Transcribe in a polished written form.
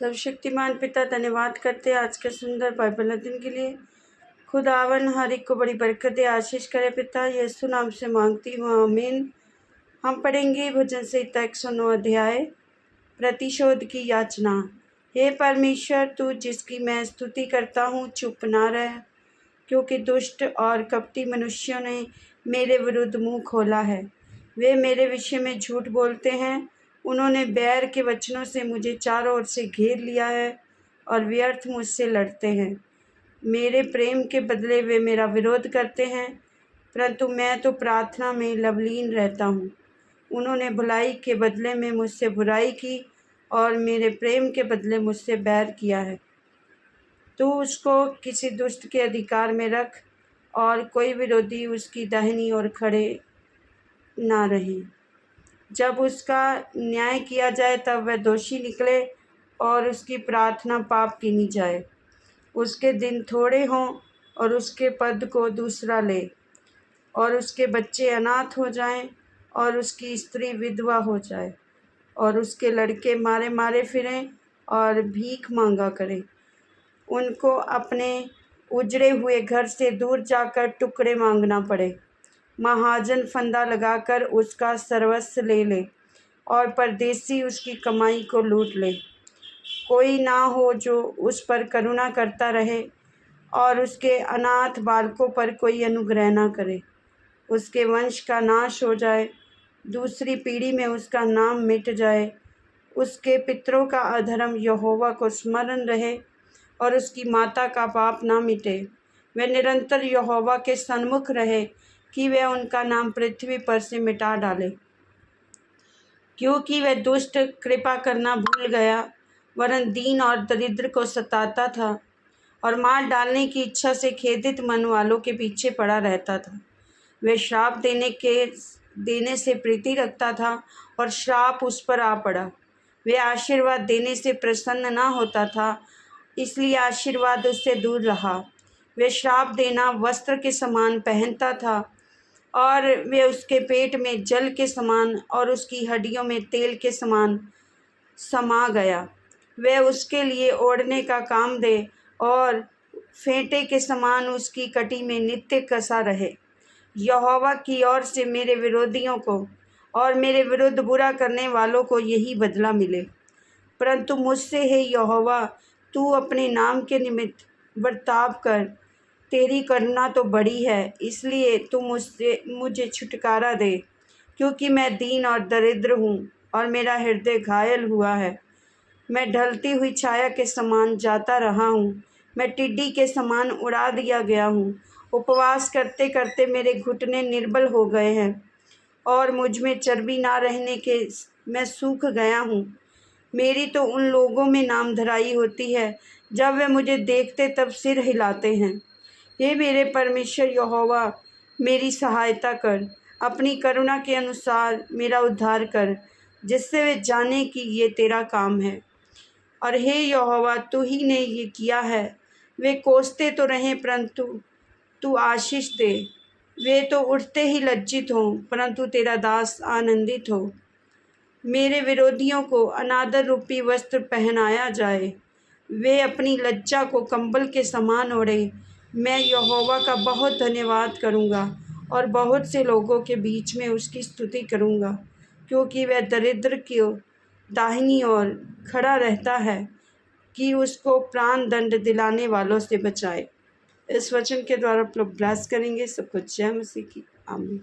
सर्वशक्तिमान पिता धन्यवाद करते हैं आज के सुंदर बाइबल दिन के लिए। खुदावन हर एक को बड़ी बरकत दे, आशीष करे पिता, यीशु नाम से मांगती हूँ, आमीन। हम पढ़ेंगे भजन संहिता 109 अध्याय, प्रतिशोध की याचना। हे परमेश्वर, तू जिसकी मैं स्तुति करता हूँ, चुप ना रह, क्योंकि दुष्ट और कपटी मनुष्यों ने मेरे विरुद्ध मुँह खोला है। वे मेरे विषय में झूठ बोलते हैं। उन्होंने बैर के वचनों से मुझे चारों ओर से घेर लिया है और व्यर्थ मुझसे लड़ते हैं। मेरे प्रेम के बदले वे मेरा विरोध करते हैं, परंतु मैं तो प्रार्थना में लवलीन रहता हूँ। उन्होंने भलाई के बदले में मुझसे बुराई की और मेरे प्रेम के बदले मुझसे बैर किया है। तू उसको किसी दुष्ट के अधिकार में रख और कोई विरोधी उसकी दाहिनी ओर खड़े ना रहे। जब उसका न्याय किया जाए तब वह दोषी निकले और उसकी प्रार्थना पाप गिनी जाए। उसके दिन थोड़े हों और उसके पद को दूसरा ले, और उसके बच्चे अनाथ हो जाएं और उसकी स्त्री विधवा हो जाए, और उसके लड़के मारे मारे फिरें और भीख मांगा करें। उनको अपने उजड़े हुए घर से दूर जाकर टुकड़े मांगना पड़े। महाजन फंदा लगाकर उसका सर्वस्व ले ले और परदेसी उसकी कमाई को लूट ले। कोई ना हो जो उस पर करुणा करता रहे और उसके अनाथ बालकों पर कोई अनुग्रह ना करे। उसके वंश का नाश हो जाए, दूसरी पीढ़ी में उसका नाम मिट जाए। उसके पितरों का अधर्म यहोवा को स्मरण रहे और उसकी माता का पाप ना मिटे। वह निरंतर यहोवा के सन्मुख रहे कि वह उनका नाम पृथ्वी पर से मिटा डाले, क्योंकि वह दुष्ट कृपा करना भूल गया, वरन दीन और दरिद्र को सताता था और मार डालने की इच्छा से खेदित मन वालों के पीछे पड़ा रहता था। वह श्राप देने से प्रीति रखता था और श्राप उस पर आ पड़ा। वह आशीर्वाद देने से प्रसन्न ना होता था, इसलिए आशीर्वाद उससे दूर रहा। वह श्राप देना वस्त्र के समान पहनता था और वे उसके पेट में जल के समान और उसकी हड्डियों में तेल के समान समा गया। वह उसके लिए ओढ़ने का काम दे और फेंटे के समान उसकी कटी में नित्य कसा रहे। यहोवा की ओर से मेरे विरोधियों को और मेरे विरुद्ध बुरा करने वालों को यही बदला मिले। परंतु मुझसे हे यहोवा, तू अपने नाम के निमित्त बर्ताव कर। तेरी करुणा तो बड़ी है, इसलिए तू मुझे छुटकारा दे, क्योंकि मैं दीन और दरिद्र हूँ और मेरा हृदय घायल हुआ है। मैं ढलती हुई छाया के समान जाता रहा हूँ, मैं टिड्डी के समान उड़ा दिया गया हूँ। उपवास करते करते मेरे घुटने निर्बल हो गए हैं और मुझ में चर्बी ना रहने के मैं सूख गया हूँ। मेरी तो उन लोगों में नामधराई होती है, जब वे मुझे देखते तब सिर हिलाते हैं। हे मेरे परमेश्वर यहोवा, मेरी सहायता कर, अपनी करुणा के अनुसार मेरा उद्धार कर, जिससे वे जाने कि ये तेरा काम है। और हे यहोवा, तू ही ने ये किया है। वे कोसते तो रहें, परंतु तू आशीष दे। वे तो उठते ही लज्जित हों, परंतु तेरा दास आनंदित हो। मेरे विरोधियों को अनादर रूपी वस्त्र पहनाया जाए, वे अपनी लज्जा को कंबल के समान ओढ़े। मैं यहोवा का बहुत धन्यवाद करूँगा और बहुत से लोगों के बीच में उसकी स्तुति करूँगा, क्योंकि वह दरिद्र की दाहिनी ओर खड़ा रहता है कि उसको प्राण दंड दिलाने वालों से बचाए। इस वचन के द्वारा आप लोग ब्लेस करेंगे। सबको जय मसीह की आमीन।